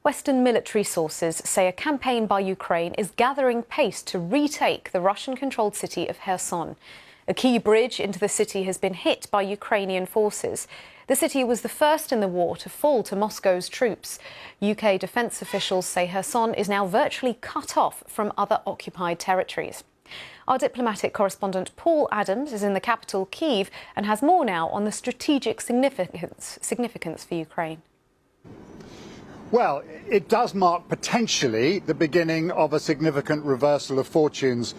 Western military sources say a campaign by Ukraine is gathering pace to retake the Russian-controlled city of Kherson. A key bridge into the city has been hit by Ukrainian forces. The city was the first in the war to fall to Moscow's troops. UK defence officials say Kherson is now virtually cut off from other occupied territories. Our diplomatic correspondent Paul Adams is in the capital, Kyiv, and has more now on the strategic significance for Ukraine. Well, it does mark potentially the beginning of a significant reversal of fortunes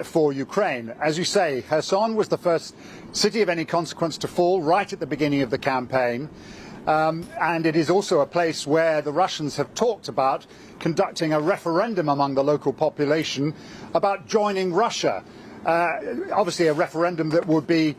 for Ukraine. As you say, Kherson was the first city of any consequence to fall right at the beginning of the campaign. And it is also a place where the Russians have talked about conducting a referendum among the local population about joining Russia. Obviously a referendum that would be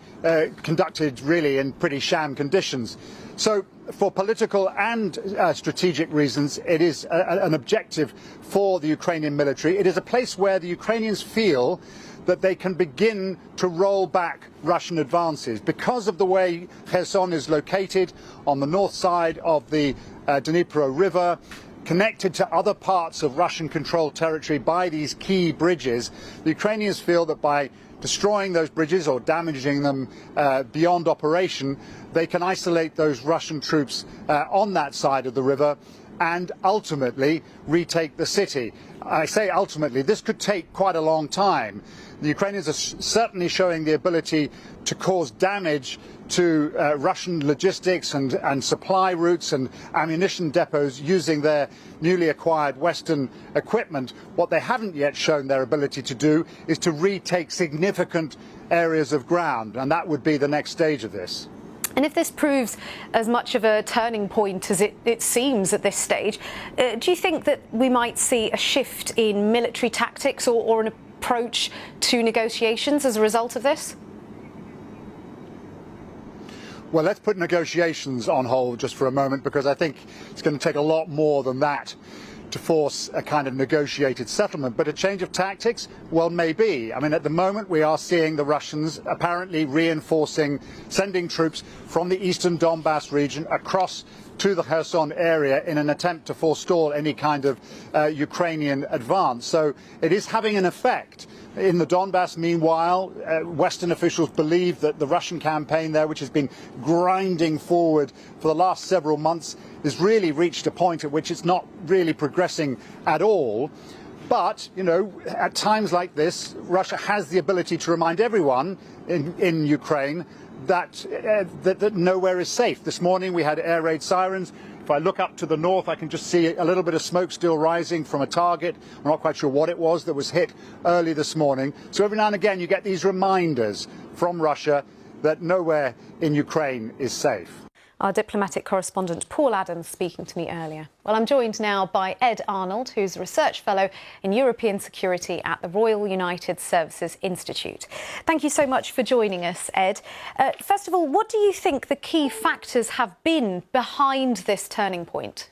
conducted really in pretty sham conditions. So for political and strategic reasons, it is an objective for the Ukrainian military. It is a place where the Ukrainians feel that they can begin to roll back Russian advances. Because of the way Kherson is located on the north side of the Dnipro River, connected to other parts of Russian-controlled territory by these key bridges, the Ukrainians feel that by destroying those bridges or damaging them beyond operation, they can isolate those Russian troops on that side of the river and ultimately retake the city. I say ultimately, this could take quite a long time. The Ukrainians are certainly showing the ability to cause damage to Russian logistics and supply routes and ammunition depots using their newly acquired Western equipment. What they haven't yet shown their ability to do is to retake significant areas of ground, and that would be the next stage of this. And if this proves as much of a turning point as it seems at this stage, do you think that we might see a shift in military tactics or an approach to negotiations as a result of this? Well, let's put negotiations on hold just for a moment, because I think it's going to take a lot more than that to force a kind of negotiated settlement. But a change of tactics? Well, maybe. I mean, at the moment we are seeing the Russians apparently reinforcing, sending troops from the eastern Donbass region across to the Kherson area in an attempt to forestall any kind of Ukrainian advance. So it is having an effect. In the Donbass, meanwhile, Western officials believe that the Russian campaign there, which has been grinding forward for the last several months, has really reached a point at which it's not really progressing at all. But, you know, at times like this, Russia has the ability to remind everyone in Ukraine that nowhere is safe. This morning we had air raid sirens. If I look up to the north, I can just see a little bit of smoke still rising from a target. I'm not quite sure what it was that was hit early this morning. So every now and again you get these reminders from Russia that nowhere in Ukraine is safe. Our diplomatic correspondent Paul Adams speaking to me earlier. Well, I'm joined now by Ed Arnold, who's a research fellow in European security at the Royal United Services Institute. Thank you so much for joining us, Ed. First of all, what do you think the key factors have been behind this turning point?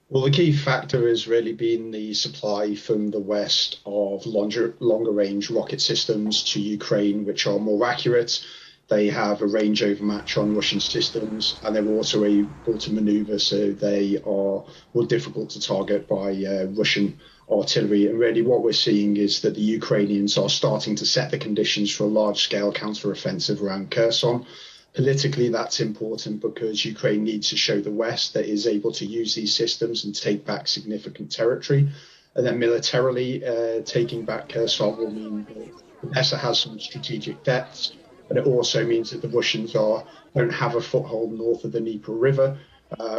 Well, the key factor has really been the supply from the West of longer range rocket systems to Ukraine, which are more accurate. They have a range overmatch on Russian systems, and they're also able to maneuver, so they are more difficult to target by Russian artillery. And really what we're seeing is that the Ukrainians are starting to set the conditions for a large-scale counter-offensive around Kherson. Politically, that's important because Ukraine needs to show the West that it is able to use these systems and take back significant territory. And then militarily, taking back Kherson will mean that Odessa has some strategic depths. But it also means that the Russians don't have a foothold north of the Dnipro River,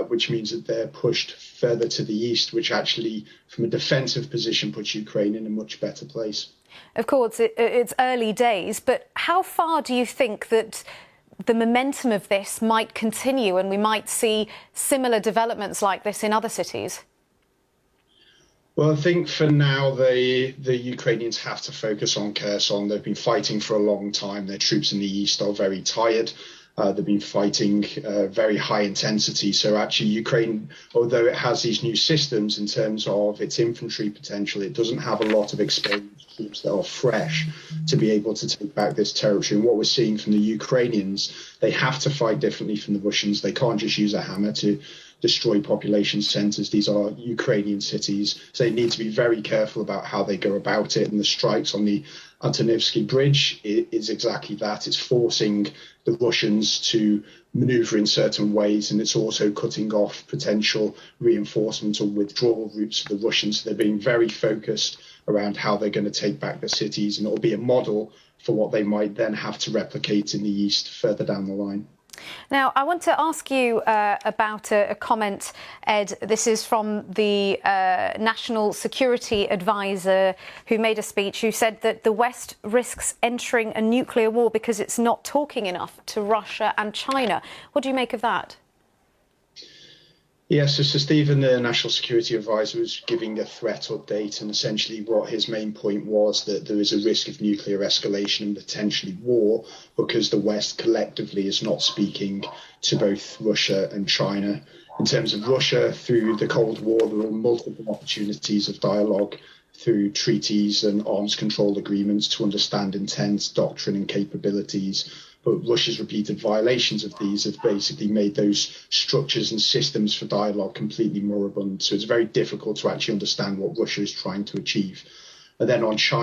which means that they're pushed further to the east, which actually, from a defensive position, puts Ukraine in a much better place. Of course, it's early days, but how far do you think that the momentum of this might continue and we might see similar developments like this in other cities? Well, I think for now, the Ukrainians have to focus on Kherson. They've been fighting for a long time. Their troops in the east are very tired. They've been fighting very high intensity. So actually, Ukraine, although it has these new systems in terms of its infantry potential, it doesn't have a lot of experienced troops that are fresh to be able to take back this territory. And what we're seeing from the Ukrainians, they have to fight differently from the Russians. They can't just use a hammer to destroy population centers. These are Ukrainian cities, so they need to be very careful about how they go about it. And the strikes on the Antonivsky Bridge is exactly that. It's forcing the Russians to maneuver in certain ways, and it's also cutting off potential reinforcement or withdrawal routes for the Russians. So they're being very focused around how they're going to take back the cities, and it will be a model for what they might then have to replicate in the east further down the line. Now, I want to ask you about a comment, Ed. This is from the National Security Advisor, who made a speech, who said that the West risks entering a nuclear war because it's not talking enough to Russia and China. What do you make of that? Yes, so Stephen, the National Security Advisor, was giving a threat update, and essentially what his main point was that there is a risk of nuclear escalation and potentially war because the West collectively is not speaking to both Russia and China. In terms of Russia, through the Cold War, there were multiple opportunities of dialogue through treaties and arms control agreements to understand intent, doctrine and capabilities. But Russia's repeated violations of these have basically made those structures and systems for dialogue completely moribund. So it's very difficult to actually understand what Russia is trying to achieve. And then on China,